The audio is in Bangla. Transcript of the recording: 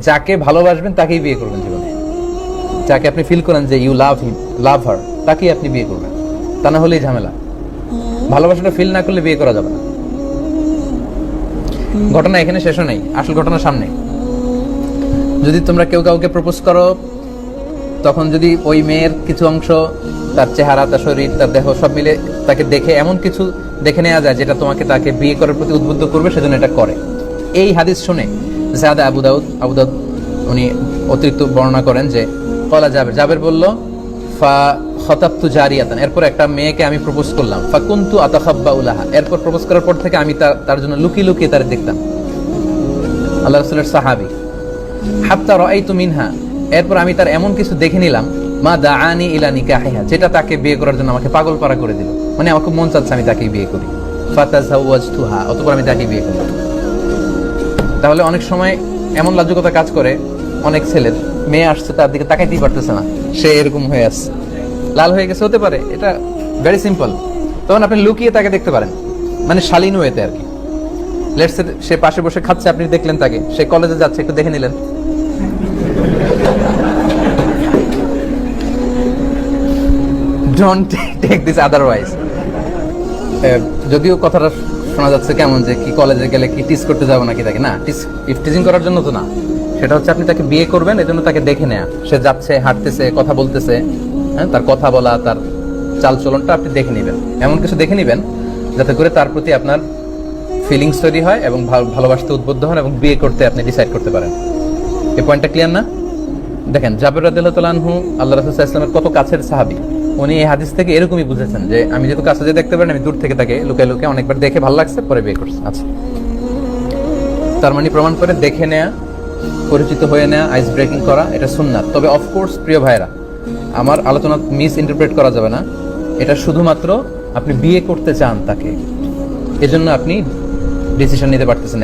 যাকে ভালোবাসবেন তাকেই বিয়ে করবেন জীবনে। যাকে আপনি ফিল করেন যে ইউ লাভ হিম, লাভ হার, তাকেই আপনি বিয়ে করবেন। তা না হলেই ঝামেলা। ভালোবাসাটা ফিল না করলে বিয়ে করা যাবে না। ঘটনা এখানে শেষও নেই, আসল ঘটনা সামনে। যদি তোমরা কেউ কাউকে প্রপোজ করো, তখন যদি ওই মেয়ের কিছু অংশ, তার চেহারা, তার শরীর, তার দেহ সব মিলে তাকে দেখে এমন কিছু দেখে নেওয়া যায় যেটা তোমাকে তাকে বিয়ে করার প্রতি উদ্বুদ্ধ করবে, সেজন্য এটা করে। এই হাদিস শুনে জাদা আবু দাউদ উনি অতিরিক্ত বর্ণনা করেন যে কলা জাবের বলল ফা খতাবতু জারিয়াতান, এরপর একটা মেয়েকে আমি প্রপোজ করলাম, ফা কুনতু আতাখাব্বা উলাহা, এরপর প্রপোজ করার পর থেকে আমি তার জন্য লুকিয়ে লুকিয়ে তার দেখতাম। আল্লাহ রাসূলের সাহাবী। হাত্তা রাআইতু মিনহা, এরপর আমি তার এমন কিছু দেখে নিলাম, মা দাআনি ইলা নিকাহিহা, যেটা তাকে বিয়ে করার জন্য আমাকে পাগল পারা করে দিল। মানে আমার খুব মন চাচ্ছে আমি তাকে বিয়ে করি। ফাতাজাওয়াজতুহা, অতঃপর আমি তাকে বিয়ে করলাম। তাহলে অনেক সময় এমন লাজুকতা কাজ করে অনেক ছেলের, মেয়ে আসছে তার দিকে তাকাইতেই পারতেছে না, সে এরকম হয়ে আসছে, লাল হয়ে গেছে, হতে পারে, এটা ভেরি সিম্পল। তখন আপনি লুকিয়ে তাকে দেখতে পারেন, মানে শালীন ওয়েতে আর কি। লেটস সে সে পাশে বসে খাচ্ছে, আপনি দেখলেন তাকে, সে কলেজে যাচ্ছে, একটু দেখে নিলেন। Don't take this otherwise. যদিও কথাটা শোনা যাচ্ছে কেমন যে কি কলেজে গেলে কি টিস করতে যাবো নাকি তাকে, না, টিজিং করার জন্য তো না। সেটা হচ্ছে আপনি তাকে বিয়ে করবেন, এজন্য তাকে দেখে নেয়া, সে যাচ্ছে, হাঁটতেছে, কথা বলতেছে, হ্যাঁ, তার কথা বলা, তার চাল চলনটা আপনি দেখে নেবেন। এমন কিছু দেখে নেবেন যাতে করে তার প্রতি আপনার ফিলিংস তৈরি হয় এবং ভালোবাসতে উদ্বুদ্ধ হন এবং বিয়ে করতে আপনি ডিসাইড করতে পারেন। এই পয়েন্টটা ক্লিয়ার না? দেখেন জাবের রাদিয়াল্লাহু তাআলা আনহু আল্লাহ রাসূল সাল্লাল্লাহু আলাইহি ওয়াসাল্লামের কত কাছের সাহাবী। উনি এই হাদিস থেকে এরকমই বুঝেছেন যে আমি যেহেতু কাছে যে দেখতে পারেন, আমি দূর থেকে তাকে লুকিয়ে লুকিয়ে অনেকবার দেখে ভালো লাগছে, পরে বিয়ে করছি। আচ্ছা, তার মানে প্রমাণ করে দেখে নেয়া, পরিচিত হয়ে নেয়া, আইস ব্রেকিং করা, এটা সুন্নাত। তবে অফকোর্স প্রিয় ভাইরা, আমার আলোচনা মিস ইন্টারপ্রেট করা যাবে না। এটা শুধুমাত্র আপনি বিয়ে করতে চান তাকে, এজন্য আপনি ডিসিশন নিতে পারতেছেন।